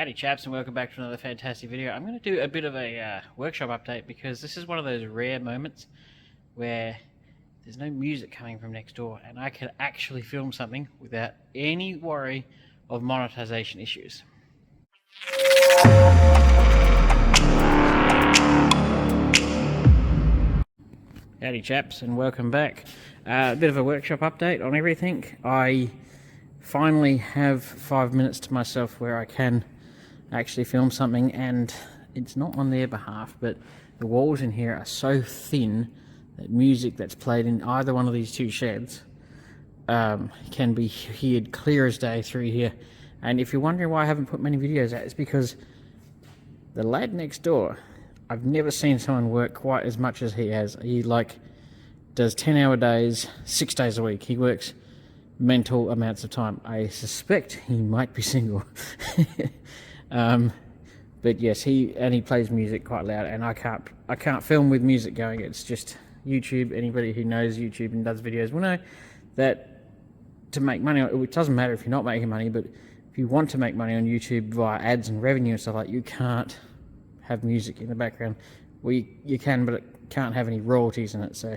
Howdy chaps, and welcome back to another fantastic video. I'm going to do a bit of a workshop update because this is one of those rare moments where there's no music coming from next door and I can actually film something without any worry of monetization issues. Howdy chaps, and welcome back. A bit of a workshop update on everything. I finally have 5 minutes to myself where I can actually film something, and it's not on their behalf, but the walls in here are so thin that music that's played in either one of these two sheds can be heard clear as day through here. And if you're wondering why I haven't put many videos out, it's because the lad next door, I've never seen someone work quite as much as he has. He does 10-hour days, 6 days a week. He works mental amounts of time. I suspect he might be single. But yes, he plays music quite loud, and I can't film with music going. It's just YouTube. Anybody who knows YouTube and does videos will know that to make money, it doesn't matter if you're not making money, but if you want to make money on YouTube via ads and revenue and stuff like that, you can't have music in the background. Well, you can, but it can't have any royalties in it. So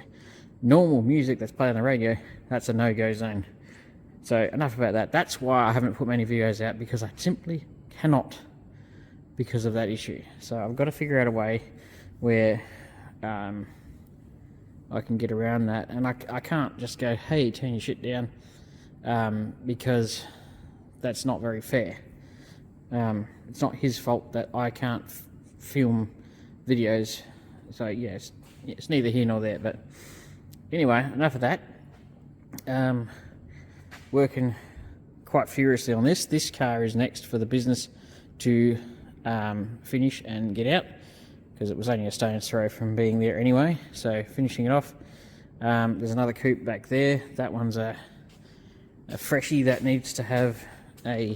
normal music that's played on the radio, that's a no-go zone. So enough about that. That's why I haven't put many videos out, because I simply cannot, because of that issue. So I've got to figure out a way where I can get around that, and I can't just go, hey, turn your shit down, because that's not very fair. It's not his fault that I can't film videos. So yes, it's neither here nor there. But anyway, enough of that. Working quite furiously on this. This car is next for the business to finish and get out, because it was only a stone's throw from being there anyway. So finishing it off. There's another coupe back there. That one's a freshie that needs to have a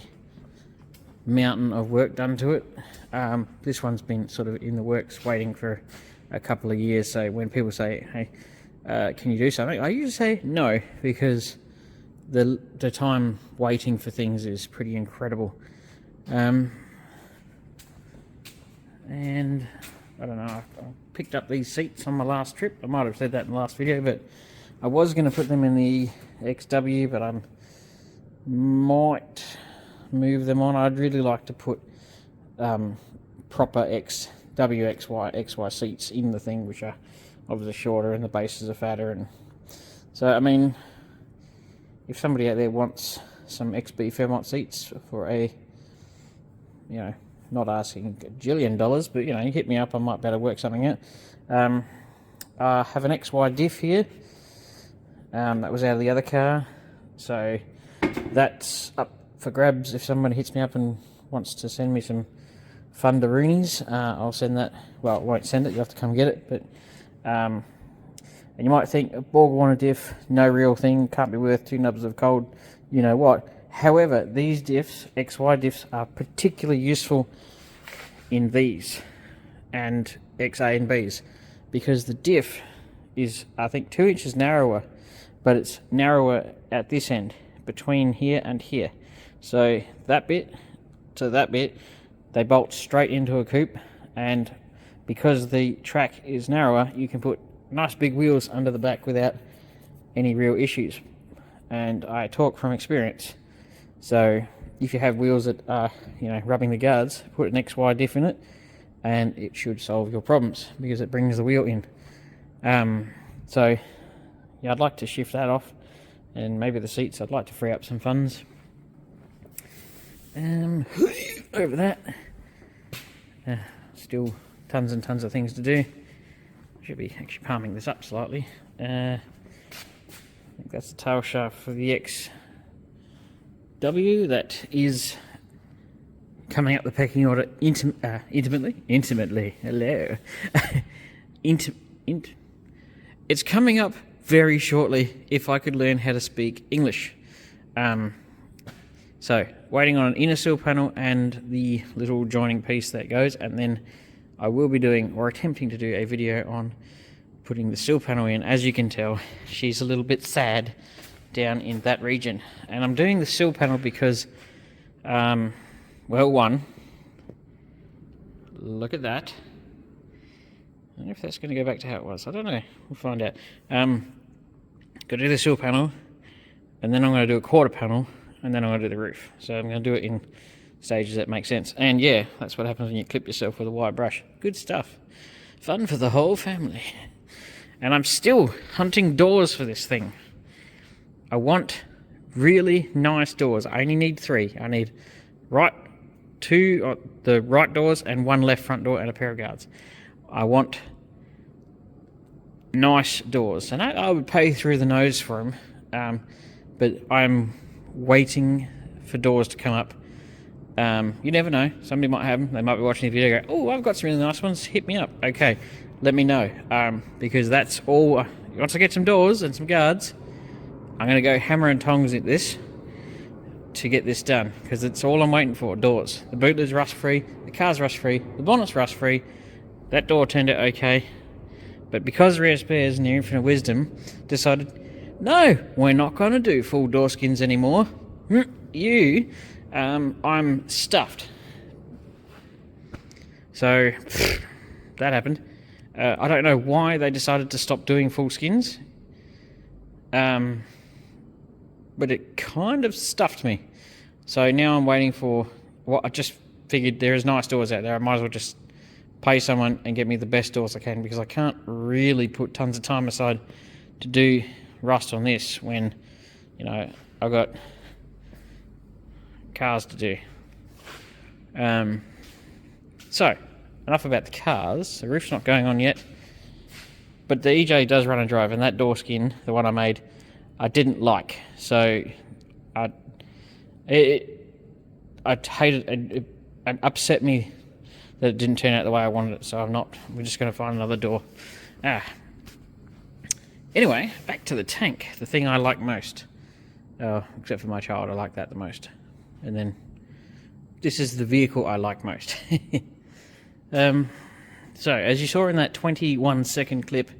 mountain of work done to it. This one's been sort of in the works, waiting for a couple of years. So when people say, hey, can you do something, I usually say no, because the time waiting for things is pretty incredible. And I don't know, I picked up these seats on my last trip. I might have said that in the last video, but I was going to put them in the XW, but I might move them on. I'd really like to put proper XY seats in the thing, which are obviously shorter and the bases are fatter. And so, I mean, if somebody out there wants some XB Fairmont seats for a, you know, not asking $1 jillion, but, you know, you hit me up, I might be able to work something out. I have an XY diff here. That was out of the other car. So that's up for grabs. If somebody hits me up and wants to send me some fundaroonies, I'll send that. Well, I won't send it, you'll have to come get it. But and you might think, a Borg-Warner diff, no real thing, can't be worth 2 nubs of cold, you know what. However, these diffs, XY diffs, are particularly useful in these and XA and Bs, because the diff is, I think, 2 inches narrower, but it's narrower at this end, between here and here. So that bit to that bit, they bolt straight into a coupe, and because the track is narrower, you can put nice big wheels under the back without any real issues. And I talk from experience. So if you have wheels that are, you know, rubbing the guards, put an XY diff in it, and it should solve your problems, because it brings the wheel in. So yeah, I'd like to shift that off, and maybe the seats, I'd like to free up some funds. Over that, still tons and tons of things to do. Should be actually palming this up slightly. I think that's the tail shaft for the XW that is coming up the pecking order intimately. Hello. It's coming up very shortly, if I could learn how to speak English. So waiting on an inner sill panel and the little joining piece that goes, and then I will be doing, or attempting to do, a video on putting the sill panel in. As you can tell, she's a little bit sad down in that region, and I'm doing the sill panel because well, one, look at that. I don't know if that's going to go back to how it was. I don't know. We'll find out. Got to do the sill panel, and then I'm going to do a quarter panel, and then I'm going to do the roof. So I'm going to do it in stages that make sense. And yeah, that's what happens when you clip yourself with a wire brush. Good stuff. Fun for the whole family. And I'm still hunting doors for this thing. I want really nice doors. I only need 3. I need the right doors and 1 left front door and a pair of guards. I want nice doors, and I would pay through the nose for them, but I'm waiting for doors to come up. You never know, somebody might have them. They might be watching the video and go, oh, I've got some really nice ones, hit me up. Okay, let me know, because that's all. Once I get some doors and some guards, I'm going to go hammer and tongs at this to get this done, because it's all I'm waiting for. Doors. The boot lid's rust free, the car's rust free, the bonnet's rust free. That door turned out okay, but because Rare Spares and their infinite wisdom decided, no, we're not going to do full door skins anymore. I'm stuffed. So that happened. I don't know why they decided to stop doing full skins, but it kind of stuffed me. So now I'm waiting for what I just figured. There is nice doors out there. I might as well just pay someone and get me the best doors I can, because I can't really put tons of time aside to do rust on this when, you know, I've got cars to do. So enough about the cars. The roof's not going on yet, but the EJ does run and drive, and that door skin, the one I made, I didn't like. So I hated it. It upset me that it didn't turn out the way I wanted it, so we're just going to find another door. Anyway, back to the tank, the thing I like most. Except for my child, I like that the most. And then, this is the vehicle I like most. So, as you saw in that 21-second clip,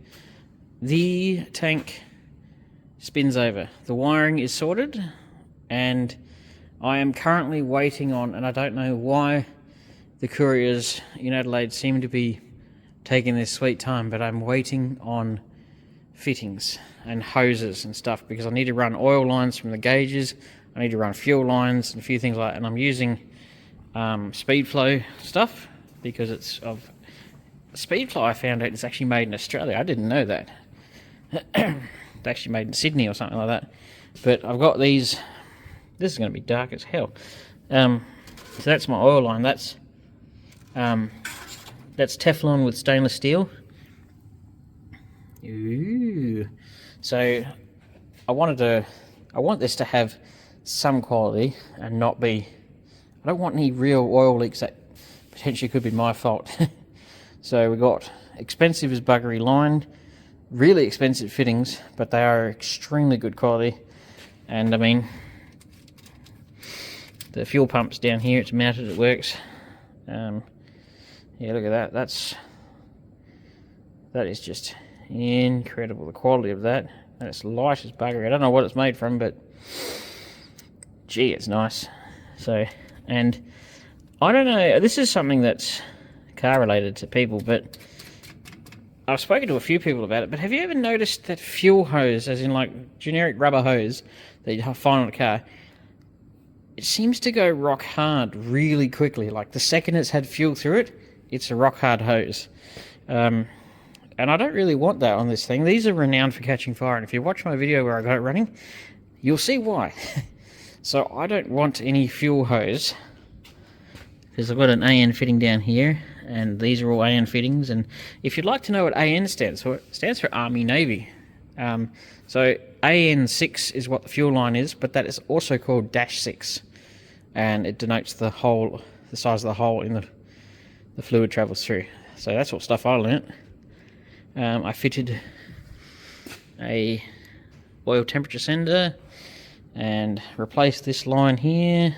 the tank spins over. The wiring is sorted, and I am currently waiting on, and I don't know why the couriers in Adelaide seem to be taking their sweet time, but I'm waiting on fittings and hoses and stuff, because I need to run oil lines from the gauges, I need to run fuel lines and a few things like that, and I'm using Speedflow stuff, because it's of Speedflow. I found out it's actually made in Australia. I didn't know that. It's actually made in Sydney or something like that. But I've got these. This is going to be dark as hell. So that's my oil line. That's Teflon with stainless steel. Ooh. So I want this to have some quality and not be. I don't want any real oil leaks that potentially could be my fault. So we got expensive as buggery line, really expensive fittings, but they are extremely good quality. And I mean, the fuel pump's down here, it's mounted, it works. Yeah, look at that. That is just incredible, the quality of that. And it's light as buggery. I don't know what it's made from, but gee, it's nice. So, and I don't know, this is something that's car related to people, but I've spoken to a few people about it, but have you ever noticed that fuel hose, as in like generic rubber hose that you find on a car, it seems to go rock hard really quickly. Like the second it's had fuel through it, it's a rock hard hose. And I don't really want that on this thing. These are renowned for catching fire, and if you watch my video where I got it running, you'll see why. So I don't want any fuel hose, because I've got an AN fitting down here, and these are all AN fittings. And if you'd like to know what AN stands for, it stands for Army Navy. So AN6 is what the fuel line is, but that is also called -6, and it denotes the size of the hole in the fluid travels through. So that's what stuff I learnt. I fitted a oil temperature sender and replaced this line here,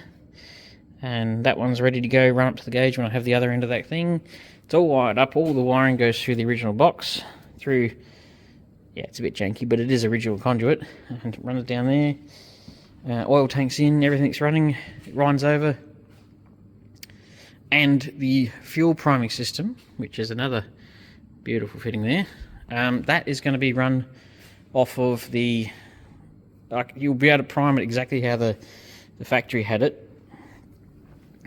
and that one's ready to go, run up to the gauge when I have the other end of that thing. It's all wired up. All the wiring goes through the original box, through, yeah, it's a bit janky, but it is original conduit, and it runs down there. Oil tank's in, everything's running, it runs over. and the fuel priming system, which is another beautiful fitting there, that is going to be run off of the, you'll be able to prime it exactly how the factory had it,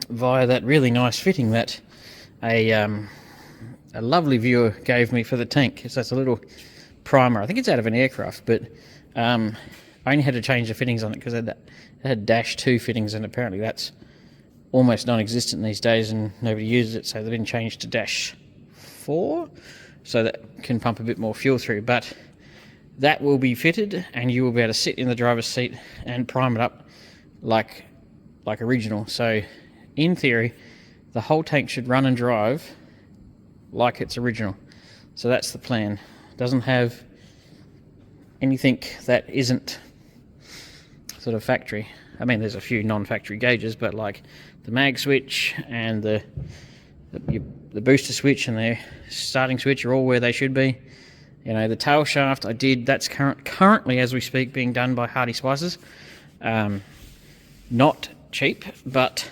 via that really nice fitting that a lovely viewer gave me for the tank. So that's a little primer. I think it's out of an aircraft, but I only had to change the fittings on it because it had Dash 2 fittings, and apparently that's almost non-existent these days and nobody uses it, so they've been changed to Dash 4, so that can pump a bit more fuel through. But that will be fitted, and you will be able to sit in the driver's seat and prime it up like original. So in theory, the whole tank should run and drive like it's original. So that's the plan. It doesn't have anything that isn't sort of factory. I mean, there's a few non-factory gauges, but like the mag switch and the booster switch and the starting switch are all where they should be. You know, the tail shaft that's currently, as we speak, being done by Hardy Spices. Not cheap, but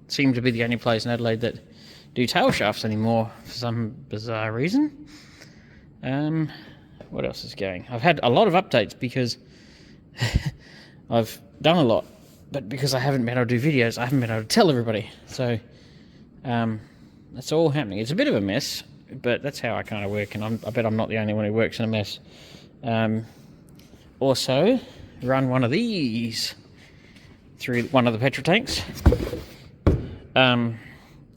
seem to be the only place in Adelaide that do tail shafts anymore for some bizarre reason. What else is going? I've had a lot of updates because I've done a lot, but because I haven't been able to do videos, I haven't been able to tell everybody. So that's all happening. It's a bit of a mess, but that's how I kind of work, and I bet I'm not the only one who works in a mess. Also, run one of these through one of the petrol tanks.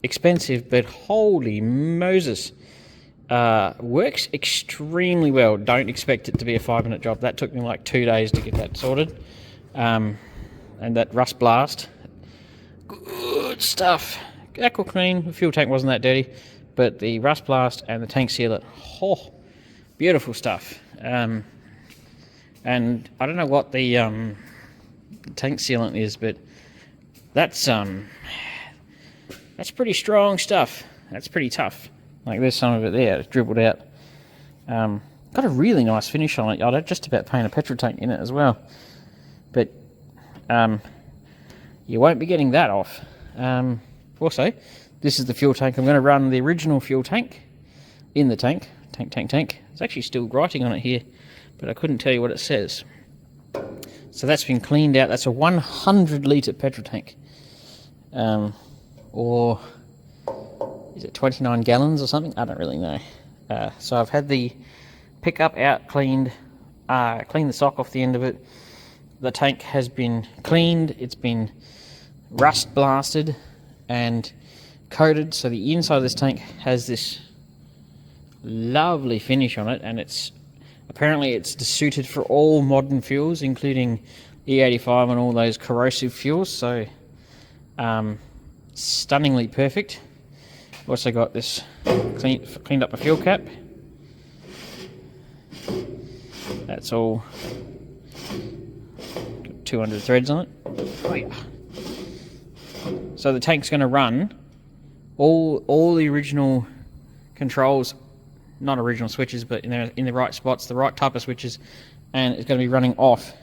Expensive, but holy Moses. Works extremely well. Don't expect it to be a 5-minute job. That took me like 2 days to get that sorted. And that rust blast, good stuff. Aqua clean. The fuel tank wasn't that dirty, but the rust blast and the tank sealer, beautiful stuff. And I don't know what the tank sealant is, but that's pretty strong stuff. That's pretty tough. Like there's some of it there, it's dribbled out. Got a really nice finish on it. I'd just about paint a petrol tank in it as well. But you won't be getting that off. Also, this is the fuel tank. I'm going to run the original fuel tank in the tank. Tank. It's actually still writing on it here, but I couldn't tell you what it says. So that's been cleaned out. That's a 100 litre petrol tank. Or is it 29 gallons or something? I don't really know. So I've had the pickup out, cleaned the sock off the end of it. The tank has been cleaned. It's been rust blasted and coated. So the inside of this tank has this lovely finish on it, and apparently it's suited for all modern fuels, including E85 and all those corrosive fuels. So stunningly perfect. Also got this cleaned up a fuel cap. That's all. Got 200 threads on it. Oh yeah. So the tank's going to run all the original controls, not original switches, but in the right spots, the right type of switches, and it's going to be running off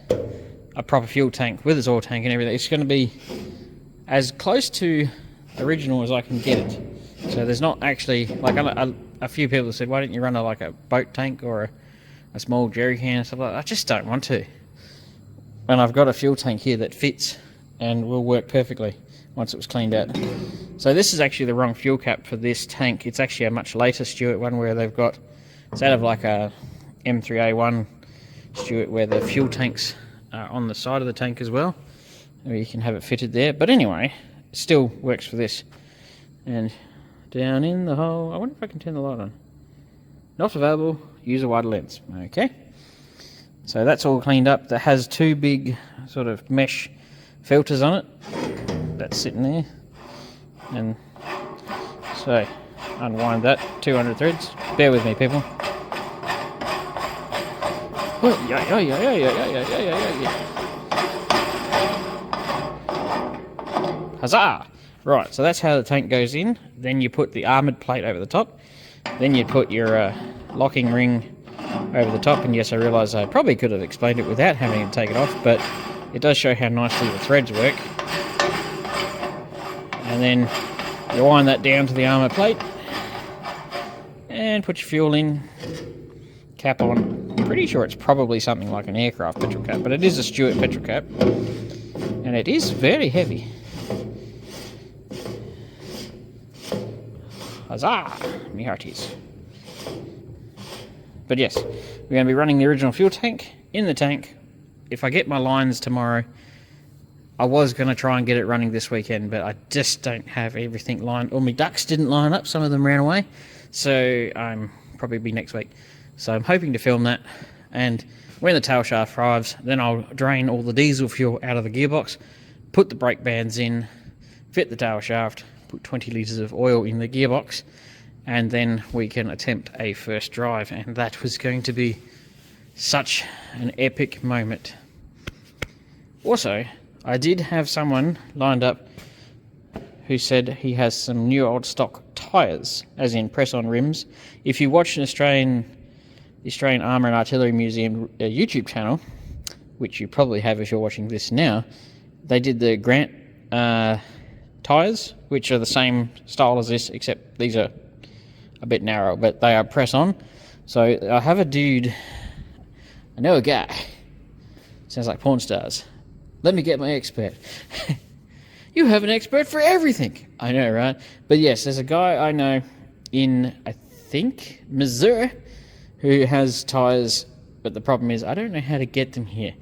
a proper fuel tank with its oil tank and everything. It's going to be as close to original as I can get it. So there's not actually, like a few people said, why don't you run a boat tank or a small jerry can and stuff like that? I just don't want to. And I've got a fuel tank here that fits and will work perfectly once it was cleaned out. So this is actually the wrong fuel cap for this tank. It's actually a much later Stewart one where they've got, it's out of like a M3A1 Stewart where the fuel tanks are on the side of the tank as well. Or you can have it fitted there. But anyway, it still works for this. And down in the hole, I wonder if I can turn the light on. Not available, use a wider lens. Okay. So that's all cleaned up. That has two big sort of mesh filters on it. That's sitting there. And so unwind that, 200 threads. Bear with me, people. Huzzah! Right, so that's how the tank goes in. Then you put the armoured plate over the top. Then you put your locking ring over the top. And yes, I realise I probably could have explained it without having to take it off, but it does show how nicely the threads work. And then You wind that down to the armour plate and put your fuel in, cap on. I'm pretty sure it's probably something like an aircraft petrol cap, but it is a Stewart petrol cap, and it is very heavy. Huzzah! Me hearties. But yes, we're going to be running the original fuel tank in the tank. If I get my lines tomorrow, I was going to try and get it running this weekend, but I just don't have everything lined. All my ducks didn't line up, some of them ran away, so I'm probably be next week. So I'm hoping to film that, and when the tail shaft arrives, then I'll drain all the diesel fuel out of the gearbox, put the brake bands in, fit the tail shaft, put 20 litres of oil in the gearbox, and then we can attempt a first drive. And that was going to be such an epic moment. Also, I did have someone lined up who said he has some new old stock tyres, as in press-on rims. If you watch the Australian Armour and Artillery Museum YouTube channel, which you probably have if you're watching this now, they did the Grant tyres, which are the same style as this, except these are a bit narrow, but they are press-on. So I have a dude, I know a guy, sounds like porn stars. Let me get my expert. You have an expert for everything. I know, right? But yes, there's a guy I know in, I think, Missouri, who has tyres, but the problem is I don't know how to get them here.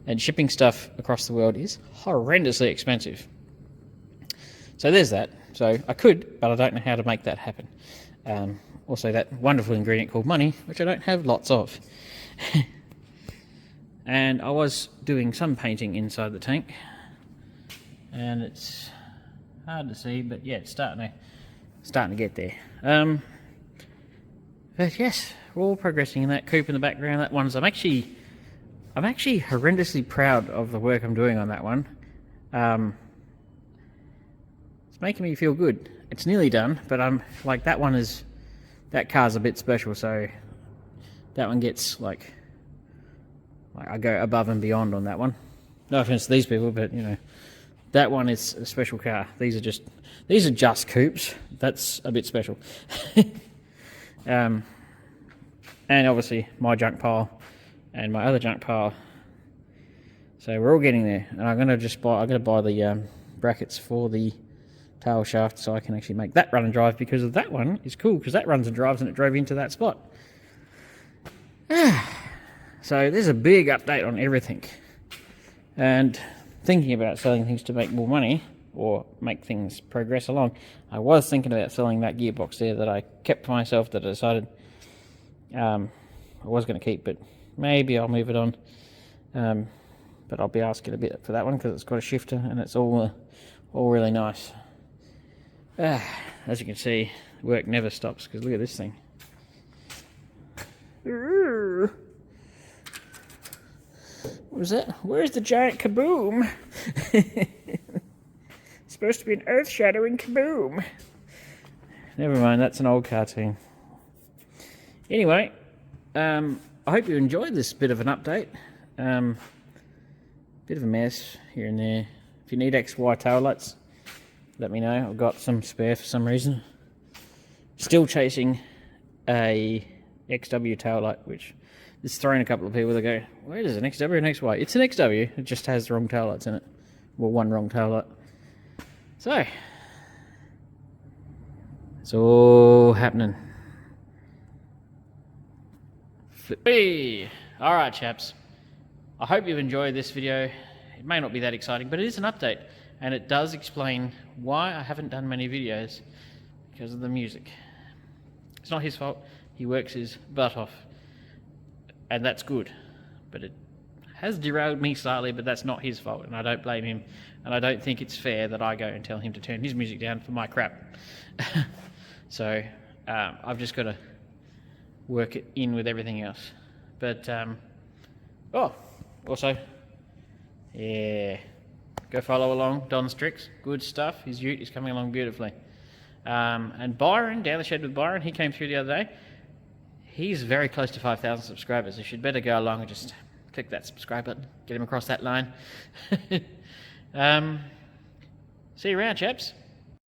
And shipping stuff across the world is horrendously expensive. So there's that. So I could, but I don't know how to make that happen. Also that wonderful ingredient called money, which I don't have lots of. And I was doing some painting inside the tank, and it's hard to see, but yeah, it's starting to get there. But yes, we're all progressing in that coupe in the background. That one's I'm actually horrendously proud of the work I'm doing on that one. It's making me feel good. It's nearly done, but I'm like, that car's a bit special, so that one gets like I go above and beyond on that one. No offense to these people, but you know, that one is a special car. These are just coupes. That's a bit special. And obviously my junk pile and my other junk pile. So we're all getting there, and I'm gonna buy the brackets for the tail shaft so I can actually make that run and drive, because of that one is cool because that runs and drives and it drove into that spot. So there's a big update on everything, and thinking about selling things to make more money or make things progress along. I was thinking about selling that gearbox there that I kept for myself, that I decided I was going to keep, but maybe I'll move it on. But I'll be asking a bit for that one because it's got a shifter and it's all really nice. As you can see, work never stops, because look at this thing. What was that? Where's the giant kaboom? It's supposed to be an earth-shattering kaboom. Never mind, that's an old cartoon. Anyway, I hope you enjoyed this bit of an update. Bit of a mess here and there. If you need XY tail lights, let me know. I've got some spare for some reason. Still chasing a XW tail light, which is throwing a couple of people that go, where is an XW and XY? It's an XW, it just has the wrong tail lights in it. Well, one wrong tail light. So, it's all happening. Flippy! Alright, chaps. I hope you've enjoyed this video. It may not be that exciting, but it is an update. And it does explain why I haven't done many videos, because of the music. It's not his fault. He works his butt off. And that's good. But it has derailed me slightly, but that's not his fault, and I don't blame him. And I don't think it's fair that I go and tell him to turn his music down for my crap. So I've just got to work it in with everything else. But, also, yeah, go follow along Don Strix. Good stuff. His ute is coming along beautifully. And Byron, Down the Shed with Byron, he came through the other day. He's very close to 5,000 subscribers. You should better go along and just click that subscribe button, get him across that line. See you around, chaps.